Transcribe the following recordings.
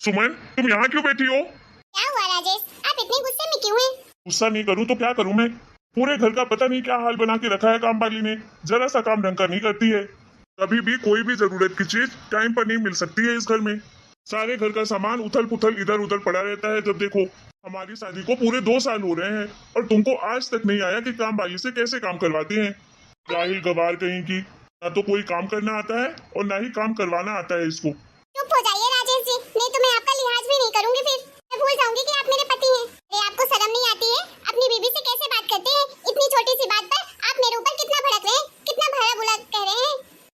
सुमन, तुम यहाँ क्यों बैठी हो? क्या हुआ राजेश, आप इतने गुस्से में क्यों हैं? गुस्सा नहीं करूँ तो क्या करूँ मैं? पूरे घर का पता नहीं क्या हाल बना के रखा है काम वाली ने। जरा सा काम ढंग का नहीं करती है। कभी भी कोई भी जरूरत की चीज टाइम पर नहीं मिल सकती है इस घर में। सारे घर का सामान उथल पुथल इधर उधर पड़ा रहता है। जब देखो, हमारी शादी को पूरे 2 साल हो रहे हैं और तुमको आज तक नहीं आया कि काम वाली से कैसे काम करवाते हैं। जाहिल गवार कहीं की, ना तो कोई काम करना आता है और ना ही काम करवाना आता है इसको। चुप हो जाइए राजेश जी, नहीं तो मैं आपका लिहाज भी नहीं करूंगी। फिर मैं भूल जाऊंगी कि आप मेरे पति हैं। अरे आपको शर्म नहीं आती है? अपनी बीवी से कैसे बात करते हैं? इतनी छोटी सी बात पर आप मेरे ऊपर कितना भड़क रहे हैं, कितना भला बुरा कह रहे हैं।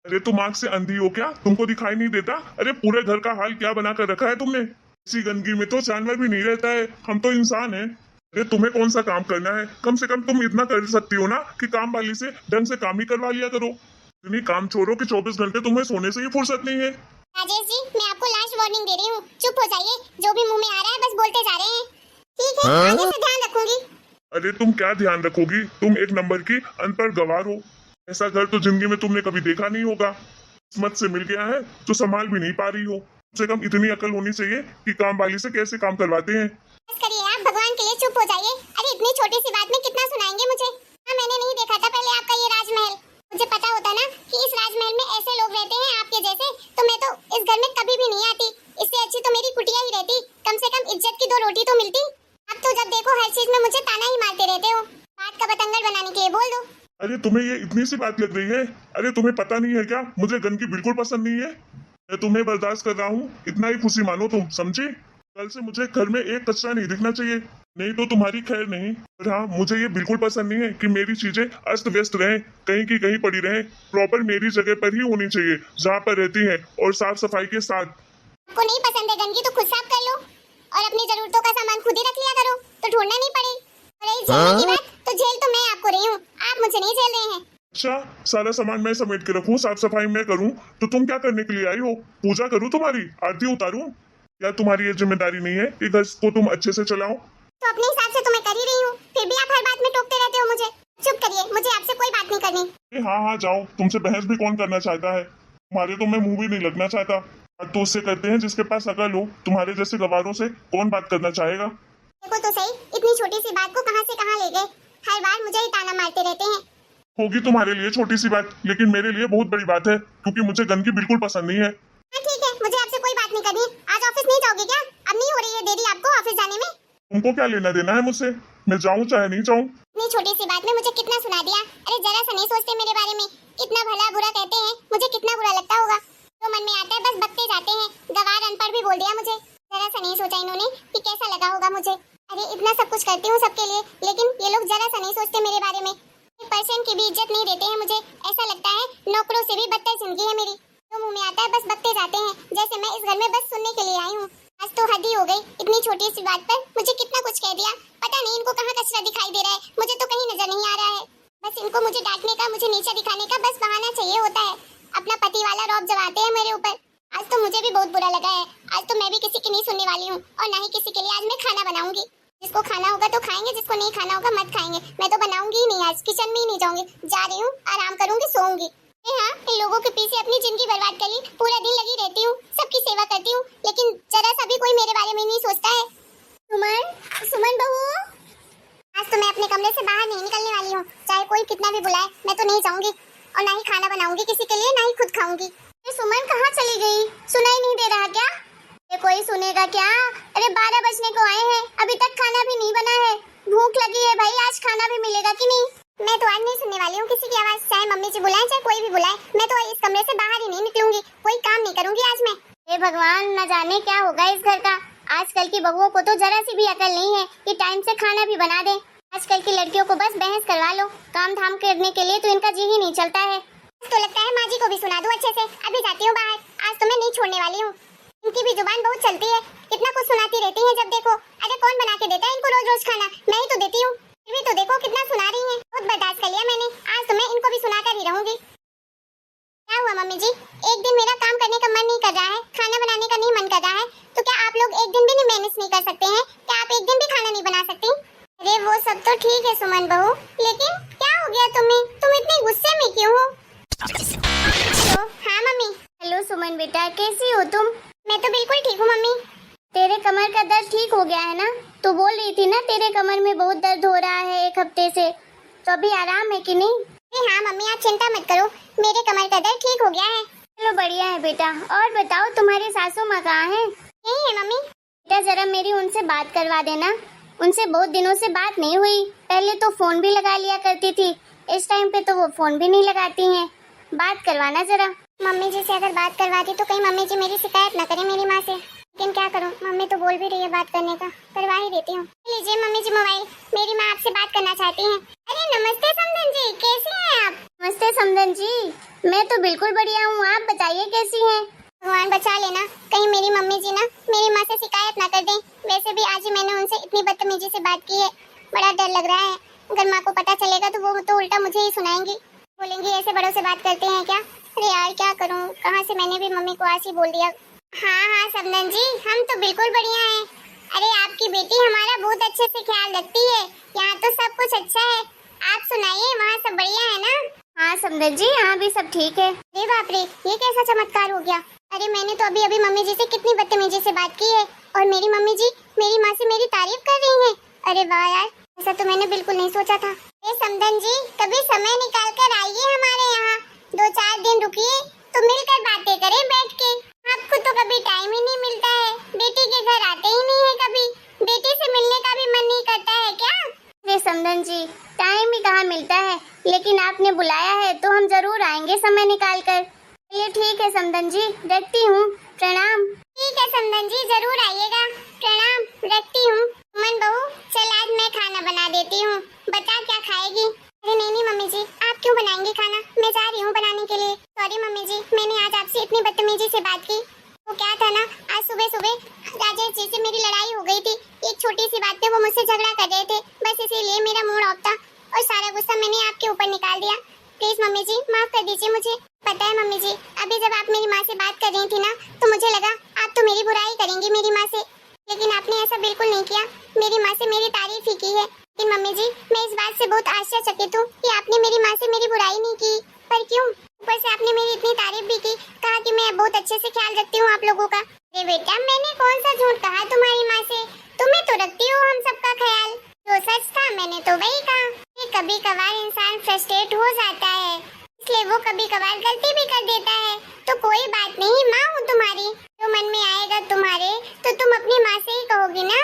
अरे तुम आँख से अंधी हो क्या? तुमको दिखाई नहीं देता? अरे पूरे घर का हाल क्या बना कर रखा है तुमने। इसी गंदगी में तो जानवर भी नहीं रहता है, हम तो इंसान हैं। अरे तुम्हें कौन सा काम करना है? कम से कम तुम इतना कर सकती हो ना कि काम वाली से ढंग से काम ही करवा लिया करो। इतनी काम छोड़ो कि 24 घंटे तुम्हें सोने से ही फुर्सत नहीं है। राजेश जी, मैं आपको लास्ट वार्निंग दे रही हूँ, चुप हो जाइए। जो भी मुंह में आ रहा है बस बोलते जा रहे हैं। ठीक है, आगे से ध्यान रखूंगी। अरे तुम क्या ध्यान रखोगी? तुम एक नंबर की अनपढ़ गवार हो। ऐसा घर तो जिंदगी में तुमने कभी देखा नहीं होगा। किस्मत से मिल गया है तो संभाल भी नहीं पा रही हो। कम से कम इतनी अकल होनी चाहिए कि काम वाली से कैसे काम करवाते हैं। बस करिए आप, भगवान के लिए चुप हो जाइए। अरे इतनी छोटी सी बात में कितना सुनाएंगे मुझे? हाँ, मैंने नहीं देखा था पहले आपका ये राजमहल। मुझे पता होता ना कि इस राजमहल में ऐसे लोग रहते हैं आपके जैसे, तो मैं तो इस घर में कभी भी नहीं आती। इससे अच्छी तो मेरी कुटिया ही रहती, कम से कम इज्जत की 2 रोटी तो मिलती। अब तो जब देखो हर चीज में मुझे ताना ही मारते रहते हो। बात का बतंगड़ बनाने के लिए बोल दो। अरे तुम्हें ये इतनी सी बात लग रही है? अरे तुम्हें पता नहीं है क्या, मुझे गंदगी बिल्कुल पसंद नहीं है। मैं तुम्हें बर्दाश्त कर रहा हूँ, इतना ही खुशी मानो तुम, समझी? कल से मुझे घर में एक कचरा नहीं दिखना चाहिए, नहीं तो तुम्हारी खैर नहीं। और हाँ, मुझे ये बिल्कुल पसंद नहीं है कि मेरी चीजें अस्त व्यस्त रहें, कहीं की कहीं पड़ी रहें। प्रॉपर मेरी जगह पर ही होनी चाहिए जहाँ पर रहती है, और साफ सफाई के साथ। आपको नहीं पसंद है गंदगी तो खुद साफ कर लो और अपनी जरूरतों का सामान खुद ही रख लिया करो, तो ढूंढना नहीं पड़े। और रही झेलने की बात, तो झेल तो मैं आपको रही हूँ, आप मुझे नहीं झेल रहे हैं। अच्छा, सारा सामान मैं समेट के रखूं, साफ सफाई मैं करूं, तो तुम क्या करने के लिए आई हो? पूजा करूं तुम्हारी, आरती उतारूं? क्या तुम्हारी ये जिम्मेदारी नहीं है कि घर को तुम अच्छे से चलाओ? तो अपने हिसाब से तो मैं कर ही रही हूँ, फिर भी आप हर बात में टोकते रहते हो मुझे। चुप करिए, मुझे आपसे कोई बात नहीं करनी। हाँ हाँ जाओ, तुमसे बहस भी कौन करना चाहता है? तुम्हारे तो मैं मुंह भी नहीं लगना चाहता। बात तो उससे करते हैं जिसके पास अकल हो, तुम्हारे जैसे गवारों से कौन बात करना चाहेगा? देखो तो सही, इतनी छोटी सी बात को कहां से कहां ले गए। हर बार मुझे ही ताना मारते रहते हैं। होगी तुम्हारे लिए छोटी सी बात, लेकिन मेरे लिए बहुत बड़ी बात है, क्योंकि मुझे गंदगी बिल्कुल पसंद नहीं है। हाँ ठीक है, मुझे आपसे कोई बात नहीं करनी। आज ऑफिस नहीं जाओगे क्या? अब नहीं हो रही है देरी आपको ऑफिस जाने में? तुमको क्या लेना देना है मुझसे? मैं जाऊँ चाहे नहीं जाऊँ? इतनी छोटी सी बात में मुझे कितना सुना दिया। अरे जरा सा नहीं सोचते मेरे बारे में, इतना भला बुरा कहते हैं, मुझे कितना बुरा लगता होगा। जो मन में आता है बस बकते जाते हैं। गवार अनपढ़ भी बोल दिया मुझे। जरा सा नहीं सोचा इन्होंने कि कैसा लगा होगा मुझे। अरे इतना सब कुछ करती हूँ सबके लिए, लेकिन ये लोग जरा सा नहीं सोचते मेरे बारे में। 1% की भी इज्जत नहीं देते हैं मुझे। ऐसा लगता है नौकरों से भी बदतर जिंदगी है मेरी। जो मुंह में आता है बस बकते जाते हैं, जैसे मैं इस घर में बस सुनने के लिए आई हूँ। आज तो हद ही हो गई, इतनी छोटी सी बात पर मुझे कितना कुछ कह दिया। पता नहीं इनको कहाँ कचरा दिखाई दे रहा है, मुझे तो कहीं नजर नहीं आ रहा है। बस इनको मुझे डांटने का, मुझे नीचा दिखाने का बस बहाना चाहिए होता है। अपना पति वाला रौब जमाते हैं मेरे ऊपर। आज तो मुझे भी बहुत बुरा लगा है। आज तो मैं भी किसी की नहीं सुनने वाली हूँ, और ना ही किसी के लिए आज मैं खाना बनाऊंगी। जिसको खाना होगा तो खाएंगे, जिसको नहीं खाना होगा मत खाएंगे। मैं तो बनाऊंगी ही नहीं, आज किचन में ही नहीं जाऊंगी। जा रही हूँ, आराम करूंगी, सोऊंगी। हाँ, इन लोगों के पीछे अपनी जिंदगी बर्बाद कर ली। पूरा दिन लगी रहती हूँ, सबकी सेवा करती हूँ, लेकिन जरा सा भी कोई मेरे बारे में नहीं सोचता है। सुमन, सुमन बहू, आज तो मैं अपने कमरे से बाहर नहीं निकलने वाली हूँ। चाहे कोई कितना भी बुलाए, मैं तो नहीं जाऊंगी, और ना ही खाना बनाऊंगी किसी के लिए, ना ही खुद खाऊंगी। सुमन कहाँ चली गई? सुनाई नहीं दे रहा क्या? कोई सुनेगा क्या? अरे 12 बजने को आए हैं, अभी तक खाना भी नहीं बना है। भूख लगी है भाई, आज खाना भी मिलेगा कि नहीं? मैं तो आज नहीं सुनने वाली हूँ किसी की आवाज, चाहे मम्मी जी बुलाए चाहे कोई भी बुलाए। मैं तो इस कमरे से बाहर ही नहीं निकलूंगी, कोई काम नहीं करूंगी आज मैं। हे भगवान, न जाने क्या होगा इस घर का। आजकल की बहुओं को तो जरा सी भी अकल नहीं है कि टाइम से खाना भी बना दे। आजकल की लड़कियों को बस बहस करवा लो, काम धाम करने के लिए तो इनका जी ही नहीं चलता है। तो लगता है माँ जी को भी सुना दूं अच्छे से। अभी जाती हूँ बाहर, आज तो मैं नहीं छोड़ने वाली हूँ। इनकी भी जुबान बहुत चलती है, कितना कुछ सुनाती रहती है जब देखो। अरे कौन बना के देता है इनको रोज रोज खाना? मैं ही तो देती हूँ, फिर भी तो देखो कितना सुना रही हैं। बहुत बर्दाश्त कर लिया मैंने, आज तो मैं इनको भी सुनाकर ही रहूंगी। क्या हुआ मम्मी जी? एक दिन मेरा काम करने का मन नहीं कर रहा है, खाना बनाने का नहीं मन कर रहा है, तो क्या आप लोग एक दिन भी नहीं मैनेज नहीं कर सकते हैं? क्या आप एक दिन भी खाना नहीं बना सकती? अरे वो सब तो ठीक है सुमन बहू, लेकिन क्या हो गया तुम्हें? तुम इतने गुस्से में क्यों हो? हेलो, हाँ मम्मी। हेलो सुमन बेटा, कैसी हो तुम? मैं तो बिल्कुल ठीक हूँ मम्मी। दर्द ठीक हो गया है ना? तो बोल रही थी ना तेरे कमर में बहुत दर्द हो रहा है 1 हफ्ते से, तो अभी आराम है कि नहीं? हाँ मम्मी, आप चिंता मत करो, मेरे कमर का दर्द ठीक हो गया है। चलो बढ़िया है बेटा। और बताओ तुम्हारी सासू माँ कहाँ है? यही है मम्मी। बेटा जरा मेरी उनसे बात करवा देना, उनसे बहुत दिनों से बात नहीं हुई। पहले तो फोन भी लगा लिया करती थी, इस टाइम पे तो वो फोन भी नहीं लगाती हैं। बात करवाना जरा। मम्मी जी से अगर बात करवाती तो कहीं मम्मी जी मेरी शिकायत न करें मेरी माँ से, लेकिन क्या करूं, मम्मी तो बोल भी रही है बात करने का, करवा ही देती हूँ। लीजिए मम्मी जी मोबाइल, मेरी माँ आपसे बात करना चाहती हैं। अरे नमस्ते समधन जी, कैसी हैं आप? नमस्ते समधन जी, मैं तो बिल्कुल बढ़िया हूँ, आप बताइए कैसी हैं? भगवान बचा लेना, कहीं मेरी मम्मी जी ना मेरी माँ से शिकायत ना कर दें। वैसे भी आज ही मैंने उनसे इतनी बदतमीजी से बात की है, बड़ा डर लग रहा है। अगर माँ को पता चलेगा तो वो तो उल्टा मुझे ही सुनाएंगी, बोलेंगी ऐसे बड़ों से बात करते हैं क्या। अरे यार क्या करूँ, कहाँ से मैंने भी मम्मी को आज ही बोल दिया। हाँ समधन जी, हम तो बिल्कुल बढ़िया हैं। अरे आपकी बेटी हमारा बहुत अच्छे से ख्याल रखती है, यहाँ तो सब कुछ अच्छा है। आप सुनाइए, वहाँ सब बढ़िया है ना? हाँ समधन जी, यहाँ भी सब ठीक है। अरे बाप रे, ये कैसा चमत्कार हो गया। अरे मैंने तो अभी अभी मम्मी जी से कितनी बदतमीजी से बात की है, और मेरी मम्मी जी मेरी माँ से मेरी तारीफ कर रही हैं। अरे वाह यार, ऐसा तो मैंने बिल्कुल नहीं सोचा था। अरे समधन जी, कभी समय निकाल कर आइए हमारे यहाँ, 2-4 दिन रुकिए तो मिलकर बातें करें बैठ के। आपको तो कभी टाइम ही नहीं मिलता है, बेटी के घर आते ही नहीं है कभी, बेटी से मिलने का भी मन नहीं करता है क्या? अरे समधन जी, टाइम ही कहाँ मिलता है, लेकिन आपने बुलाया है तो हम जरूर आएंगे समय निकाल कर। चलिए ठीक है समधन जी, रखती हूँ, प्रणाम। ठीक है समधन जी, जरूर आइएगा, प्रणाम, रखती हूँ। मन बहू, चल आज मैं खाना बना देती हूँ, बता क्या खाएगी? अरे नहीं मम्मी जी, आप क्यों बनाएंगी खाना, मैं जा रही हूँ बनाने के लिए। सॉरी मम्मी जी, मैंने आज आपसे इतनी बदतमीजी से बात की। वो क्या था ना, आज सुबह सुबह राजेश जी से मेरी लड़ाई हो गई थी, एक छोटी सी बात पे वो मुझसे झगड़ा कर रहे थे, बस इसीलिए मेरा मूड ऑफ था और सारा गुस्सा मैंने आपके ऊपर निकाल दिया। प्लीज मम्मी जी माफ कर दीजिए मुझे। पता है मम्मी जी, अभी जब आप मेरी माँ से बात कर रही थी ना, तो मुझे लगा आप तो मेरी बुराई करेंगी मेरी माँ से, लेकिन आपने ऐसा बिल्कुल नहीं किया, मेरी माँ से मेरी तारीफ ही की है। लेकिन मम्मी जी, मैं इस बात से बहुत आश्चर्यचकित हूँ कि आपने मेरी माँ से मेरी बुराई नहीं की, पर क्यों? ऊपर से आपने मेरी इतनी तारीफ भी की, कहा कि मैं बहुत अच्छे से ख्याल रखती हूँ आप लोगों का। अरे बेटा, मैंने कौन सा झूठ कहा तुम्हारी माँ से, तुम्हें तो रखती हो हम सबका ख्याल, जो सच था मैंने तो वही कहा। कभी कभार इंसान फ्रस्ट्रेट हो जाता है, इसलिए वो कभी कभार गलती भी कर देता है, तो कोई बात नहीं, माँ हूँ तुम्हारी, जो मन में आएगा तुम्हारे तो तुम अपनी माँ से ही कहोगी ना।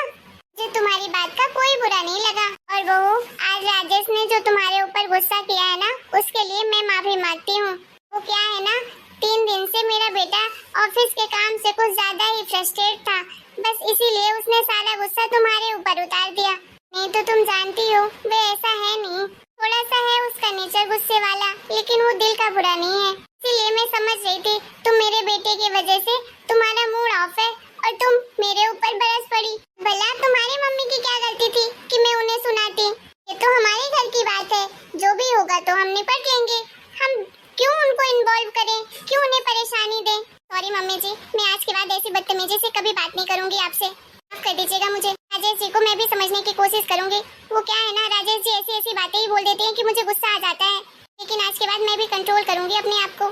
मुझे तुम्हारी बात का कोई बुरा नहीं लगा। और बहू, आज राजेश ने जो तुम्हारे ऊपर गुस्सा किया है ना, उसके लिए मैं माफी मांगती हूँ। वो क्या है ना, 3 दिन से मेरा बेटा ऑफिस के काम से कुछ ज्यादा ही फ्रस्ट्रेट था, बस इसीलिए उसने सारा गुस्सा तुम्हारे ऊपर उतार दिया। नहीं तो तुम जानती हो वे ऐसा है नहीं, थोड़ा सा है उसका नेचर गुस्से वाला, लेकिन वो दिल का बुरा नहीं है। इसीलिए मैं समझ रही थी तुम मेरे बेटे की वजह से तुम्हारा मूड ऑफ है और तुम मेरे ऊपर बरस पड़ी। भला तुम्हारी मम्मी की क्या गलती थी कि मैं उन्हें सुनाती? ये तो हमारे घर की बात है, जो भी होगा तो हम निपट लेंगे, हम क्यों उनको इन्वॉल्व करें, क्यों उन्हें परेशानी दें। सॉरी मम्मी जी, मैं आज के बाद ऐसी बदतमीजी से कभी बात नहीं करूंगी आपसे, माफ कर दीजिएगा मुझे। राजेश जी को मैं भी समझने की कोशिश करूंगी। वो क्या है ना, राजेश जी ऐसी ऐसी बातें ही बोल देते हैं कि मुझे गुस्सा आ जाता है, लेकिन आज के बाद मैं भी कंट्रोल करूंगी अपने आप को।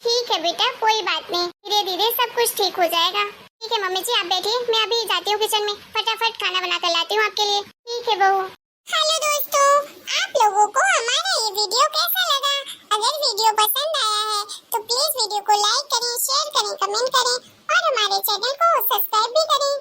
ठीक है बेटा, कोई बात नहीं, धीरे धीरे सब कुछ ठीक हो जाएगा। ठीक है मम्मी जी, आप बैठिए, मैं अभी जाती हूँ किचन में, फटाफट खाना बना कर लाती हूँ आपके लिए। ठीक है बहू। हेलो दोस्तों, आप लोगों को हमारा ये वीडियो कैसा लगा? अगर वीडियो पसंद आया है तो प्लीज वीडियो को लाइक करें, शेयर करें, कमेंट करें और हमारे चैनल को सब्सक्राइब भी करें।